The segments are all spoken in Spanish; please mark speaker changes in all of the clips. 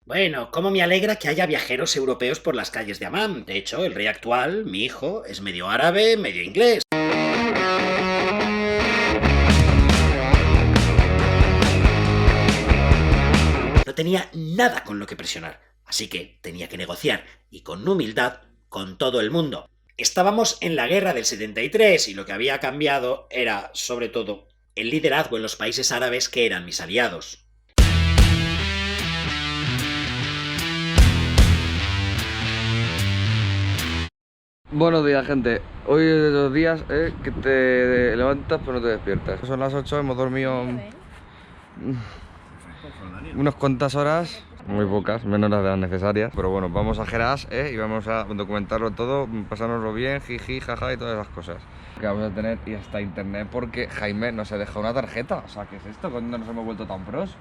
Speaker 1: Bueno, cómo me alegra que haya viajeros europeos por las calles de Amán. De hecho, el rey actual, mi hijo, es medio árabe, medio inglés. No tenía nada con lo que presionar, así que tenía que negociar, y con humildad, con todo el mundo. Estábamos en la guerra del 73 y lo que había cambiado era, sobre todo, el liderazgo en los países árabes que eran mis aliados.
Speaker 2: Buenos días, gente. Hoy es de los días que te levantas pero no te despiertas. Son las 8, hemos dormido unas cuantas horas, muy pocas, menos las de las necesarias. Pero bueno, vamos a Geras y vamos a documentarlo todo, pasárnoslo bien, jiji, jaja y todas esas cosas que vamos a tener, y hasta internet, porque Jaime nos ha dejado una tarjeta. O sea, ¿qué es esto? ¿Cuándo nos hemos vuelto tan pros?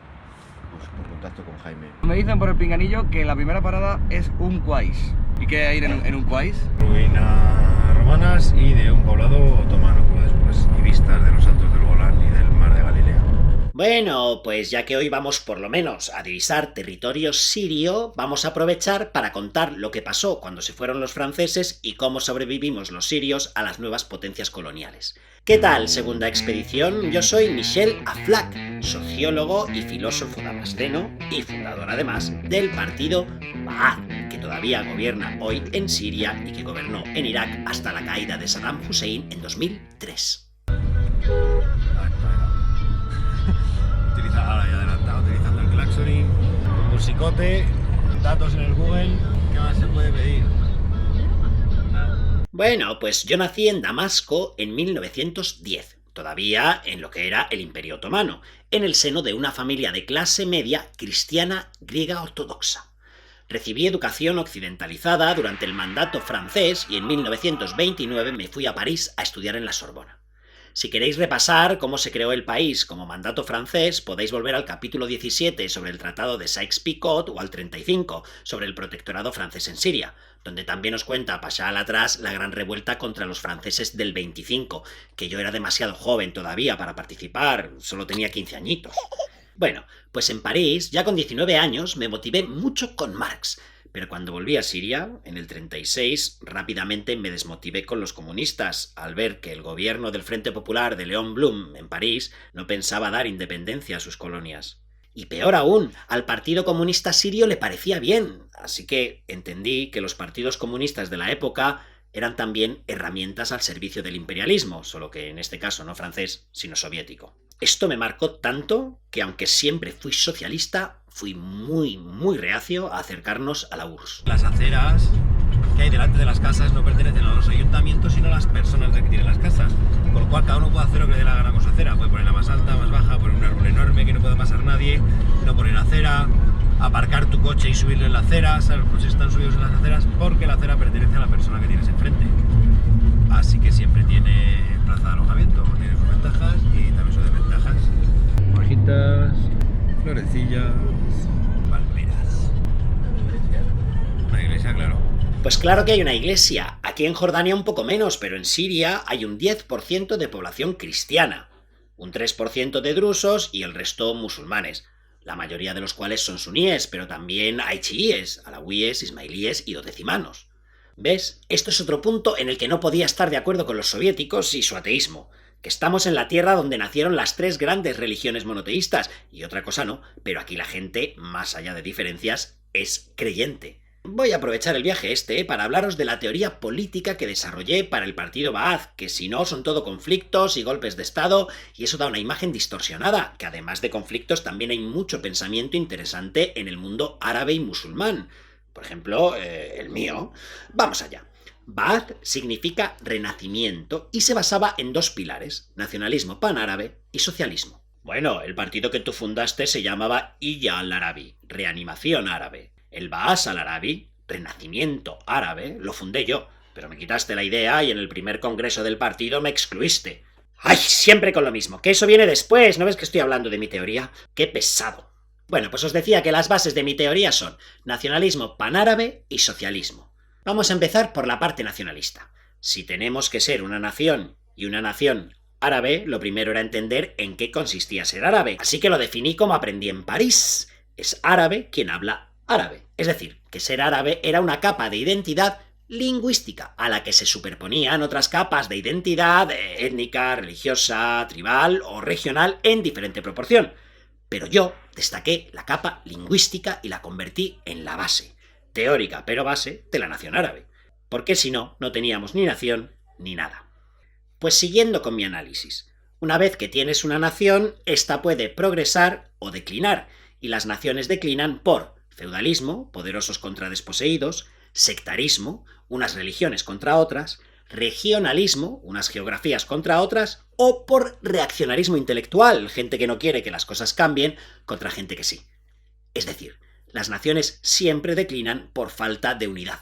Speaker 3: Pues por contacto con Jaime.
Speaker 2: Me dicen por el pinganillo que la primera parada es Unquais. ¿Y qué hay en Unquais?
Speaker 3: Ruinas romanas y de un poblado otomano, después, y vistas de los altos del Golán y del mar de Galilea.
Speaker 1: Bueno, pues ya que hoy vamos por lo menos a divisar territorio sirio, vamos a aprovechar para contar lo que pasó cuando se fueron los franceses y cómo sobrevivimos los sirios a las nuevas potencias coloniales. ¿Qué tal, segunda expedición? Yo soy Michel Aflaq, sociólogo y filósofo damasceno y fundador además del partido Ba'ath, que todavía gobierna hoy en Siria y que gobernó en Irak hasta la caída de Saddam Hussein en 2003.
Speaker 3: Ahora ya adelantado, utilizando el claxoning, musicote, datos en el Google. ¿Qué más se puede pedir?
Speaker 1: Bueno, pues yo nací en Damasco en 1910, todavía en lo que era el Imperio Otomano, en el seno de una familia de clase media cristiana griega ortodoxa. Recibí educación occidentalizada durante el mandato francés y en 1929 me fui a París a estudiar en la Sorbona. Si queréis repasar cómo se creó el país como mandato francés, podéis volver al capítulo 17 sobre el Tratado de Sykes-Picot o al 35 sobre el protectorado francés en Siria, donde también os cuenta Pasha al-Atras la gran revuelta contra los franceses del 25, que yo era demasiado joven todavía para participar, solo tenía 15 añitos. Bueno, pues en París, ya con 19 años, me motivé mucho con Marx, pero cuando volví a Siria, en el 36, rápidamente me desmotivé con los comunistas al ver que el gobierno del Frente Popular de Léon Blum en París no pensaba dar independencia a sus colonias. Y peor aún, al Partido Comunista Sirio le parecía bien, así que entendí que los partidos comunistas de la época eran también herramientas al servicio del imperialismo, solo que en este caso no francés, sino soviético. Esto me marcó tanto que aunque siempre fui socialista, fui muy reacio a acercarnos a la URSS.
Speaker 3: Las aceras que hay delante de las casas no pertenecen a los ayuntamientos, sino a las personas que tienen las casas. Con lo cual cada uno puede hacer lo que le dé la gana con su acera. Puede ponerla más alta, más baja, poner un árbol enorme que no puede pasar nadie, no poner acera, aparcar tu coche y subirlo en la acera. ¿Sabes? Los coches están subidos en las aceras porque la acera pertenece a la persona que tienes enfrente. Así que siempre tiene plaza de alojamiento, tiene sus ventajas y también sus desventajas. Hojitas, florecillas, palmeras. Una iglesia, claro.
Speaker 1: Pues claro que hay una iglesia, aquí en Jordania un poco menos, pero en Siria hay un 10% de población cristiana, un 3% de drusos y el resto musulmanes, la mayoría de los cuales son suníes, pero también hay chiíes, alawíes, ismailíes y dodecimanos. ¿Ves? Esto es otro punto en el que no podía estar de acuerdo con los soviéticos y su ateísmo, que estamos en la tierra donde nacieron las 3 grandes religiones monoteístas, y otra cosa no, pero aquí la gente, más allá de diferencias, es creyente. Voy a aprovechar el viaje para hablaros de la teoría política que desarrollé para el partido Ba'ath, que si no son todo conflictos y golpes de estado, y eso da una imagen distorsionada, que además de conflictos también hay mucho pensamiento interesante en el mundo árabe y musulmán. Por ejemplo, el mío. Vamos allá. Ba'ath significa renacimiento y se basaba en 2 pilares, nacionalismo panárabe y socialismo. Bueno, el partido que tú fundaste se llamaba Iyya al-Arabi, reanimación árabe. El Ba'ath al-Arabi, renacimiento árabe, lo fundé yo, pero me quitaste la idea y en el primer congreso del partido me excluiste. ¡Ay, siempre con lo mismo! Que eso viene después, ¿no ves que estoy hablando de mi teoría? ¡Qué pesado! Bueno, pues os decía que las bases de mi teoría son nacionalismo panárabe y socialismo. Vamos a empezar por la parte nacionalista. Si tenemos que ser una nación y una nación árabe, lo primero era entender en qué consistía ser árabe. Así que lo definí como aprendí en París. Es árabe quien habla árabe. Es decir, que ser árabe era una capa de identidad lingüística, a la que se superponían otras capas de identidad étnica, religiosa, tribal o regional en diferente proporción. Pero yo destaqué la capa lingüística y la convertí en la base, teórica pero base, de la nación árabe. Porque si no, no teníamos ni nación ni nada. Pues siguiendo con mi análisis, una vez que tienes una nación, ésta puede progresar o declinar, y las naciones declinan por feudalismo, poderosos contra desposeídos, sectarismo, unas religiones contra otras, regionalismo, unas geografías contra otras, o por reaccionarismo intelectual, gente que no quiere que las cosas cambien contra gente que sí. Es decir, las naciones siempre declinan por falta de unidad.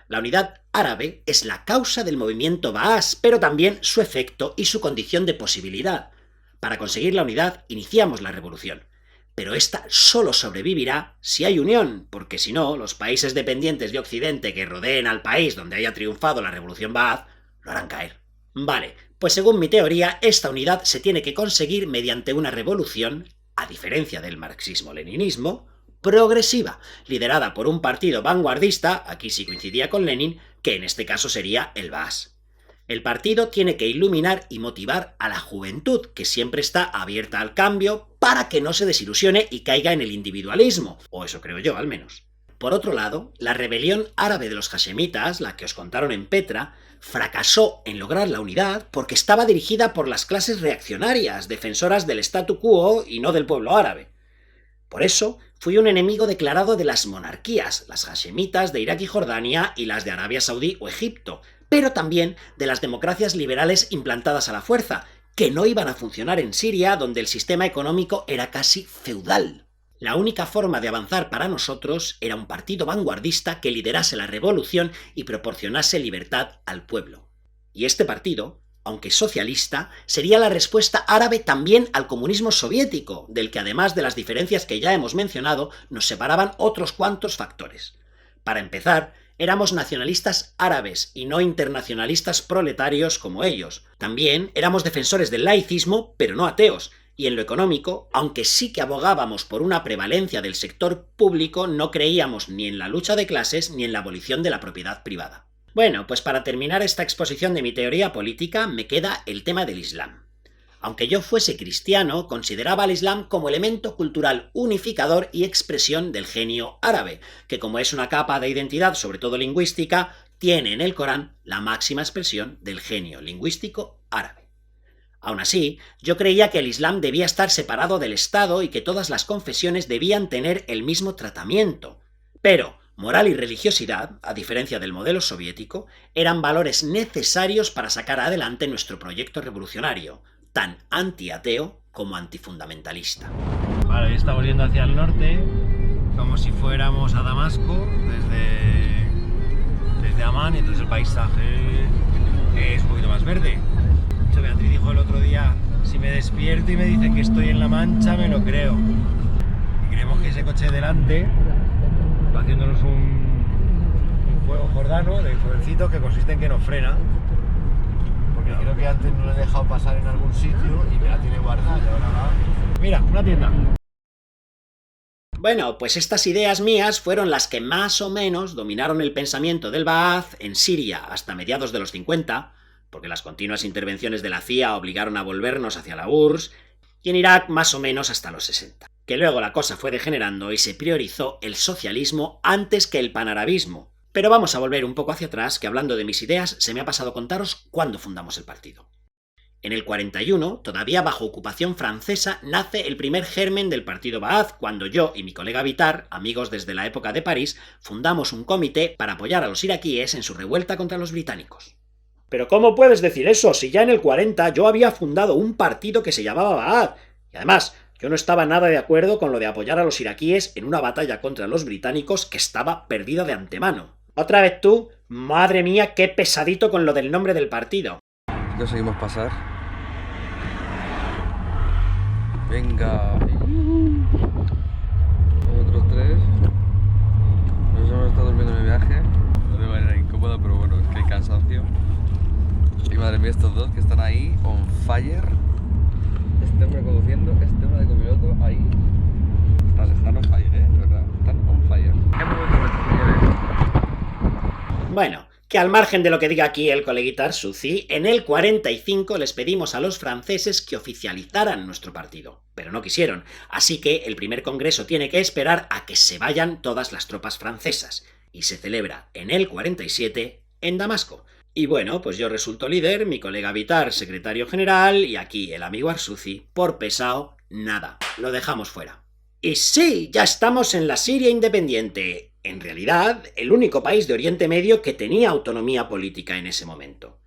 Speaker 1: La unidad árabe es la causa del movimiento Baas, pero también su efecto y su condición de posibilidad. Para conseguir la unidad iniciamos la revolución. Pero esta solo sobrevivirá si hay unión, porque si no, los países dependientes de Occidente que rodeen al país donde haya triunfado la revolución Ba'ath lo harán caer. Vale, pues según mi teoría, esta unidad se tiene que conseguir mediante una revolución, a diferencia del marxismo-leninismo, progresiva, liderada por un partido vanguardista, aquí sí coincidía con Lenin, que en este caso sería el Baas. El partido tiene que iluminar y motivar a la juventud, que siempre está abierta al cambio, para que no se desilusione y caiga en el individualismo, o eso creo yo al menos. Por otro lado, la rebelión árabe de los hashemitas, la que os contaron en Petra, fracasó en lograr la unidad porque estaba dirigida por las clases reaccionarias, defensoras del statu quo y no del pueblo árabe. Por eso, fui un enemigo declarado de las monarquías, las hashemitas de Irak y Jordania y las de Arabia Saudí o Egipto, pero también de las democracias liberales implantadas a la fuerza, que no iban a funcionar en Siria, donde el sistema económico era casi feudal. La única forma de avanzar para nosotros era un partido vanguardista que liderase la revolución y proporcionase libertad al pueblo. Y este partido, aunque socialista, sería la respuesta árabe también al comunismo soviético, del que además de las diferencias que ya hemos mencionado, nos separaban otros cuantos factores. Para empezar, éramos nacionalistas árabes y no internacionalistas proletarios como ellos. También éramos defensores del laicismo, pero no ateos, y en lo económico, aunque sí que abogábamos por una prevalencia del sector público, no creíamos ni en la lucha de clases ni en la abolición de la propiedad privada. Bueno, pues para terminar esta exposición de mi teoría política me queda el tema del Islam. Aunque yo fuese cristiano, consideraba al Islam como elemento cultural unificador y expresión del genio árabe, que como es una capa de identidad, sobre todo lingüística, tiene en el Corán la máxima expresión del genio lingüístico árabe. Aún así, yo creía que el Islam debía estar separado del Estado y que todas las confesiones debían tener el mismo tratamiento. Pero moral y religiosidad, a diferencia del modelo soviético, eran valores necesarios para sacar adelante nuestro proyecto revolucionario, tan anti-ateo como antifundamentalista.
Speaker 3: Vale, hoy estamos yendo hacia el norte, como si fuéramos a Damasco, desde Amán, y entonces el paisaje es un poquito más verde. De hecho, Beatriz dijo el otro día, si me despierto y me dice que estoy en La Mancha, me lo creo. Y creemos que ese coche delante va haciéndonos un fuego jordano de jovencitos que consiste en que nos frena. Porque creo que antes no lo he dejado pasar en algún sitio y me la tiene guardada y ahora va. Mira, una tienda.
Speaker 1: Bueno, pues estas ideas mías fueron las que más o menos dominaron el pensamiento del Ba'ath en Siria hasta mediados de los 50, porque las continuas intervenciones de la CIA obligaron a volvernos hacia la URSS, y en Irak más o menos hasta los 60. Que luego la cosa fue degenerando y se priorizó el socialismo antes que el panarabismo. Pero vamos a volver un poco hacia atrás, que hablando de mis ideas se me ha pasado contaros cuándo fundamos el partido. En el 41, todavía bajo ocupación francesa, nace el primer germen del partido Ba'ath, cuando yo y mi colega Vitar, amigos desde la época de París, fundamos un comité para apoyar a los iraquíes en su revuelta contra los británicos. ¿Pero cómo puedes decir eso si ya en el 40 yo había fundado un partido que se llamaba Ba'ath? Y además, yo no estaba nada de acuerdo con lo de apoyar a los iraquíes en una batalla contra los británicos que estaba perdida de antemano. Otra vez tú, madre mía, qué pesadito con lo del nombre del partido.
Speaker 2: Conseguimos pasar. Venga. Otros tres. Nos hemos estado durmiendo en el viaje. De manera incómoda, pero bueno, es que hay cansancio. Y madre mía, estos dos que están ahí, on fire. Este hombre conduciendo, este hombre de copiloto ahí. Están on fire, de verdad. están on fire. Es momento de señores.
Speaker 1: Bueno, que al margen de lo que diga aquí el coleguita Arsuzi, en el 45 les pedimos a los franceses que oficializaran nuestro partido, pero no quisieron, así que el primer congreso tiene que esperar a que se vayan todas las tropas francesas, y se celebra en el 47 en Damasco. Y bueno, pues yo resulto líder, mi colega Vitar secretario general, y aquí el amigo Arsuzi, por pesado, nada, lo dejamos fuera. Y sí, ya estamos en la Siria independiente. En realidad, el único país de Oriente Medio que tenía autonomía política en ese momento.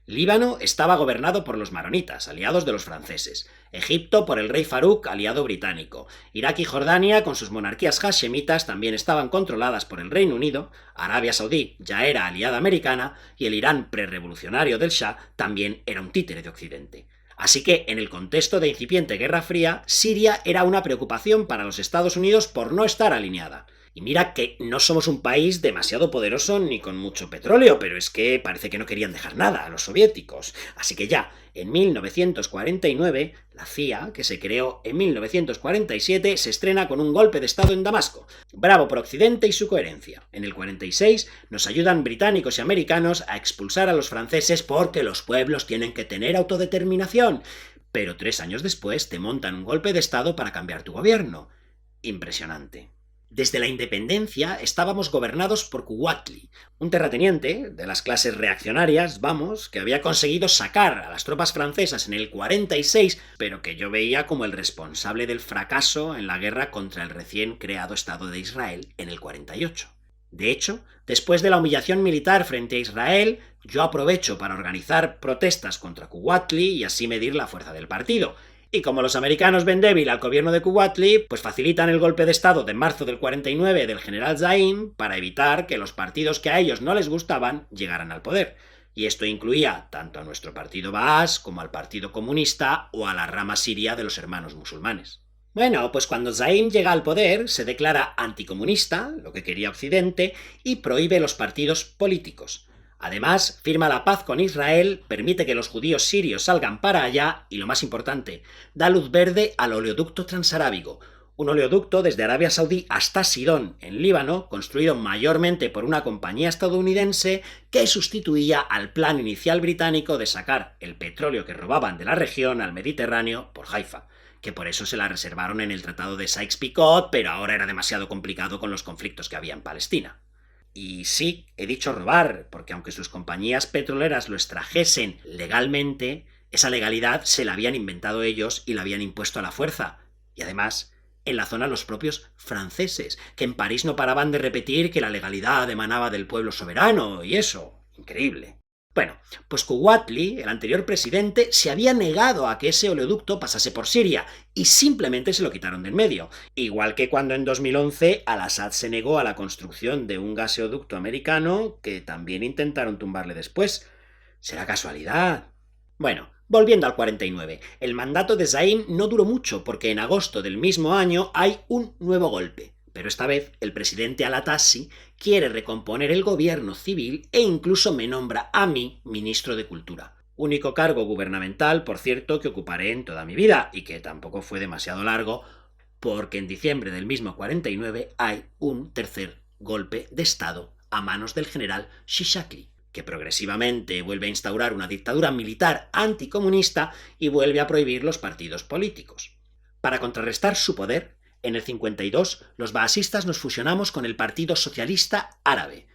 Speaker 1: Líbano estaba gobernado por los maronitas, aliados de los franceses. Egipto por el rey Farouk, aliado británico. Irak y Jordania, con sus monarquías hashemitas, también estaban controladas por el Reino Unido. Arabia Saudí ya era aliada americana y el Irán prerevolucionario del Shah también era un títere de Occidente. Así que, en el contexto de incipiente Guerra Fría, Siria era una preocupación para los Estados Unidos por no estar alineada. Y mira que no somos un país demasiado poderoso ni con mucho petróleo, pero es que parece que no querían dejar nada a los soviéticos. Así que ya, en 1949, la CIA, que se creó en 1947, se estrena con un golpe de Estado en Damasco. Bravo por Occidente y su coherencia. En el 46 nos ayudan británicos y americanos a expulsar a los franceses porque los pueblos tienen que tener autodeterminación. Pero 3 años después te montan un golpe de Estado para cambiar tu gobierno. Impresionante. Desde la independencia estábamos gobernados por Kuwatli, un terrateniente de las clases reaccionarias, vamos, que había conseguido sacar a las tropas francesas en el 46, pero que yo veía como el responsable del fracaso en la guerra contra el recién creado Estado de Israel en el 48. De hecho, después de la humillación militar frente a Israel, yo aprovecho para organizar protestas contra Kuwatli y así medir la fuerza del partido. Y como los americanos ven débil al gobierno de Kuwatli, pues facilitan el golpe de Estado de marzo del 49 del general Zaim para evitar que los partidos que a ellos no les gustaban llegaran al poder. Y esto incluía tanto a nuestro partido Baas como al Partido Comunista o a la rama siria de los hermanos musulmanes. Bueno, pues cuando Zaim llega al poder, se declara anticomunista, lo que quería Occidente, y prohíbe los partidos políticos. Además, firma la paz con Israel, permite que los judíos sirios salgan para allá y, lo más importante, da luz verde al oleoducto transarábigo, un oleoducto desde Arabia Saudí hasta Sidón, en Líbano, construido mayormente por una compañía estadounidense que sustituía al plan inicial británico de sacar el petróleo que robaban de la región al Mediterráneo por Haifa, que por eso se la reservaron en el Tratado de Sykes-Picot, pero ahora era demasiado complicado con los conflictos que había en Palestina. Y sí, he dicho robar, porque aunque sus compañías petroleras lo extrajesen legalmente, esa legalidad se la habían inventado ellos y la habían impuesto a la fuerza. Y además, en la zona los propios franceses, que en París no paraban de repetir que la legalidad emanaba del pueblo soberano, y eso, increíble. Bueno, pues Kuwatli, el anterior presidente, se había negado a que ese oleoducto pasase por Siria y simplemente se lo quitaron de en medio. Igual que cuando en 2011 Al-Assad se negó a la construcción de un gaseoducto americano que también intentaron tumbarle después. ¿Será casualidad? Bueno, volviendo al 49, el mandato de Zaim no duró mucho porque en agosto del mismo año hay un nuevo golpe. Pero esta vez el presidente Al-Atassi quiere recomponer el gobierno civil e incluso me nombra a mí ministro de Cultura. Único cargo gubernamental, por cierto, que ocuparé en toda mi vida y que tampoco fue demasiado largo porque en diciembre del mismo 49 hay un tercer golpe de Estado a manos del general Shishakli, que progresivamente vuelve a instaurar una dictadura militar anticomunista y vuelve a prohibir los partidos políticos. Para contrarrestar su poder, en el 52, los baasistas nos fusionamos con el Partido Socialista Árabe,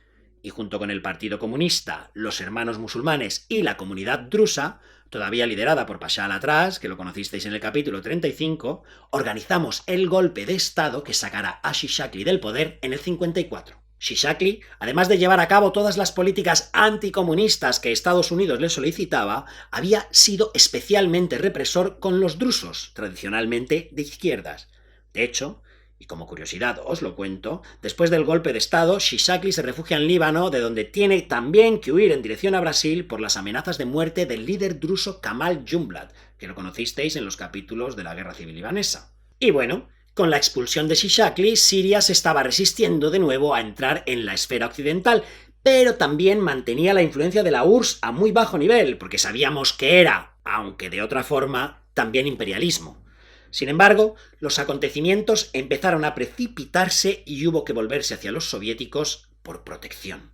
Speaker 1: y junto con el Partido Comunista, los Hermanos Musulmanes y la comunidad drusa, todavía liderada por Pasha al-Atras, que lo conocisteis en el capítulo 35, organizamos el golpe de Estado que sacará a Shishakli del poder en el 54. Shishakli, además de llevar a cabo todas las políticas anticomunistas que Estados Unidos le solicitaba, había sido especialmente represor con los drusos, tradicionalmente de izquierdas. De hecho, y como curiosidad os lo cuento, después del golpe de Estado, Shishakli se refugia en Líbano, de donde tiene también que huir en dirección a Brasil por las amenazas de muerte del líder druso Kamal Jumblat, que lo conocisteis en los capítulos de la Guerra Civil Libanesa. Y bueno, con la expulsión de Shishakli, Siria se estaba resistiendo de nuevo a entrar en la esfera occidental, pero también mantenía la influencia de la URSS a muy bajo nivel, porque sabíamos que era, aunque de otra forma, también imperialismo. Sin embargo, los acontecimientos empezaron a precipitarse y hubo que volverse hacia los soviéticos por protección.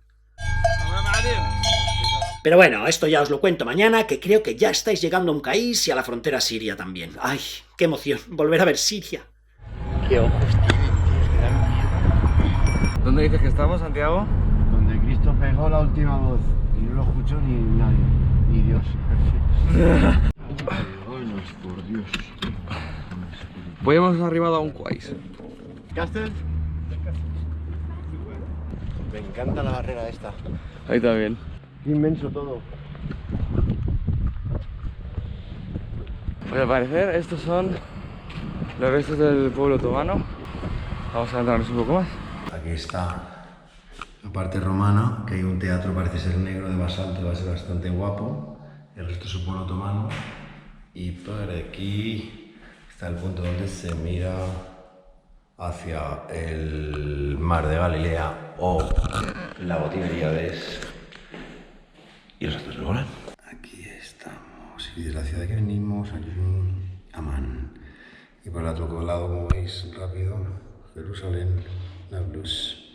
Speaker 1: Pero bueno, esto ya os lo cuento mañana, que creo que ya estáis llegando a un país y a la frontera siria también. ¡Ay, qué emoción! Volver a ver Siria.
Speaker 3: Qué ojos tienen, tío.
Speaker 2: ¿Dónde dices que estamos, Santiago?
Speaker 4: Donde Cristo pegó la última voz y no lo escuchó ni nadie, ni Dios. Por Dios.
Speaker 2: Pues hemos arribado a un quais.
Speaker 4: ¿Castel? Me encanta la barrera esta.
Speaker 2: Ahí también.
Speaker 4: Qué inmenso todo.
Speaker 2: Pues al parecer estos son los restos del pueblo otomano. Vamos a adentrarnos un poco más.
Speaker 3: Aquí está la parte romana, que hay un teatro, parece ser negro de basalto, va a ser bastante guapo. El resto es un pueblo otomano. Y por aquí está el punto donde se mira hacia el mar de Galilea o el lago Tiberíades y los astros del Golán. Aquí estamos, y de la ciudad que venimos, Amán. Y por el otro lado, como veis, rápido, Jerusalén, Nablus,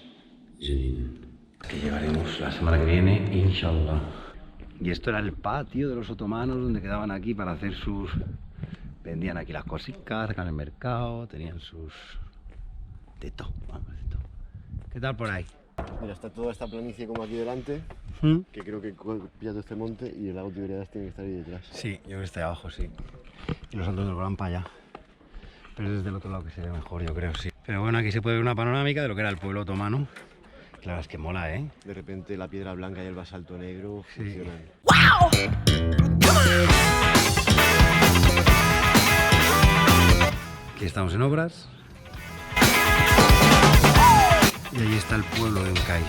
Speaker 3: Jenin. Que llevaremos la semana que viene, inshallah. Y esto era el patio de los otomanos, donde quedaban aquí para hacer sus... Vendían aquí las cositas, sacan el mercado, tenían sus... de todo, vamos, de todo. ¿Qué tal por ahí?
Speaker 4: Mira, está toda esta planicie como aquí delante, que creo que pilla todo este monte y el lago Tiberíades tiene que estar ahí detrás.
Speaker 3: Sí, yo creo que está ahí abajo, sí. Y los altos del Golán para allá. Pero es desde el otro lado que se ve mejor, yo creo, sí. Pero bueno, aquí se puede ver una panorámica de lo que era el pueblo otomano. Claro, es que mola, ¿eh?
Speaker 4: De repente la piedra blanca y el basalto negro
Speaker 3: Sí.
Speaker 4: funcionan.
Speaker 3: Aquí estamos en obras. Y ahí está el pueblo de Ucáis.